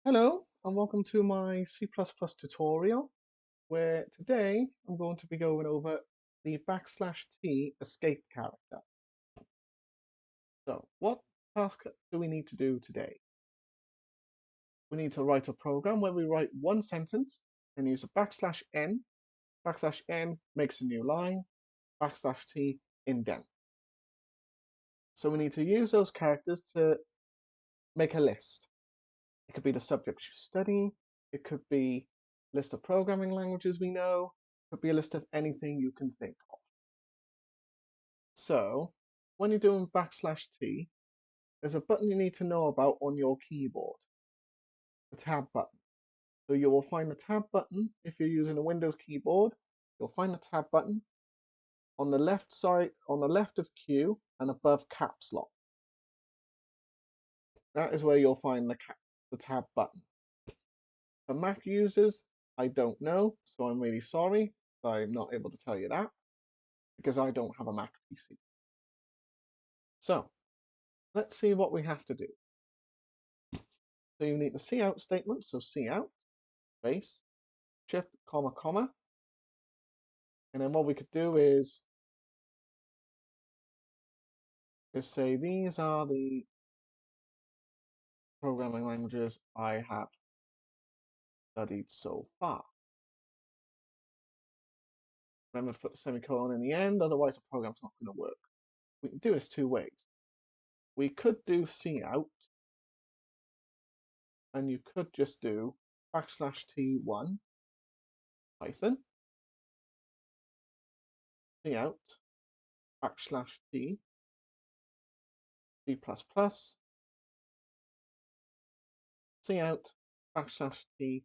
Hello and welcome to my C++ tutorial where today I'm going to be going over the \t escape character. So what task do we need to do today? We need to write a program where we write one sentence and use a \n. \n makes a new line, \t indent. So we need to use those characters to make a list. It could be the subjects you study, it could be a list of programming languages we know, it could be a list of anything you can think of. So, when you're doing \t, there's a button you need to know about on your keyboard, the tab button. So you will find the tab button if you're using a Windows keyboard. You'll find the tab button on the left side, on the left of Q and above caps lock. That is where you'll find the tab button. For Mac users, I don't know, so I'm really sorry that I'm not able to tell you that, because I don't have a Mac PC. So, let's see what we have to do. So you need the cout statement, so cout, space, shift, comma, comma. And then what we could do is say these are the programming languages I have studied so far. Remember to put the semicolon in the end, otherwise the program's not going to work. We can do this two ways. We could do cout, and you could just do \t1 Python cout \t C++ cout \t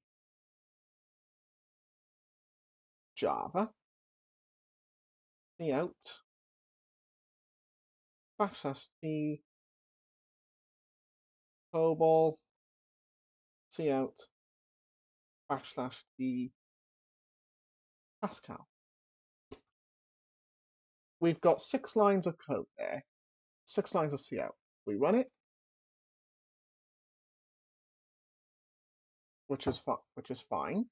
Java cout \t COBOL cout \t Pascal. We've got 6 lines of code there, 6 lines of cout. We run it, which is fine,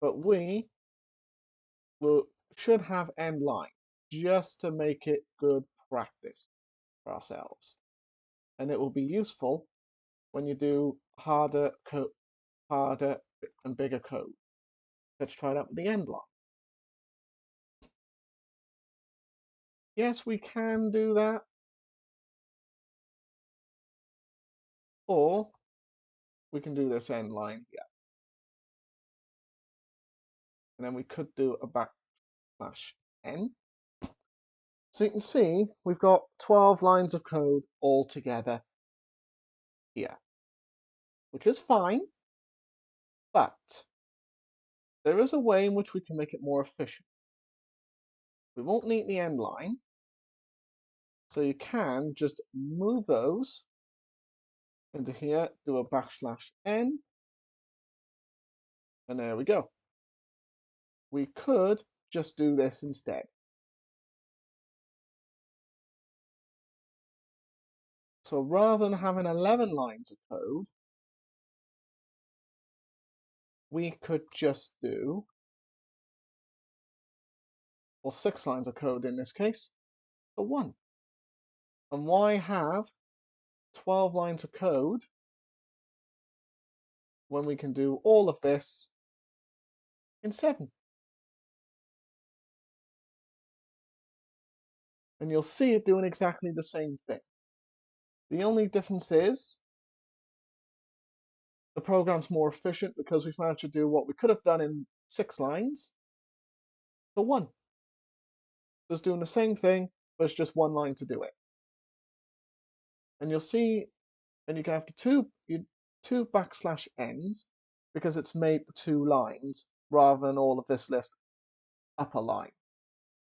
but we should have end line just to make it good practice for ourselves, and it will be useful when you do harder and bigger code. Let's try that with the end line. Yes, we can do that, or we can do this end line here, and then we could do a \n. So you can see we've got 12 lines of code all together here, which is fine, but there is a way in which we can make it more efficient. We won't need the end line, so you can just move those into here, do a \n, and there we go. We could just do this instead. So rather than having 11 lines of code, we could just do, or 6 lines of code in this case, for 1. And why have 12 lines of code when we can do all of this in 7? And you'll see it doing exactly the same thing. The only difference is the program's more efficient because we've managed to do what we could have done in 6 lines for 1. So it's doing the same thing, but it's just 1 line to do it. And you'll see, and you can have the two \n's because it's made 2 lines rather than all of this list upper line.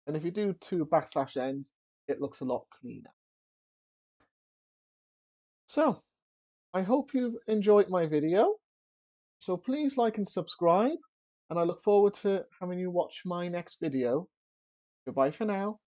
And if you do 2 \n's, it looks a lot cleaner. So, I hope you've enjoyed my video. So please like and subscribe, and I look forward to having you watch my next video. Goodbye for now.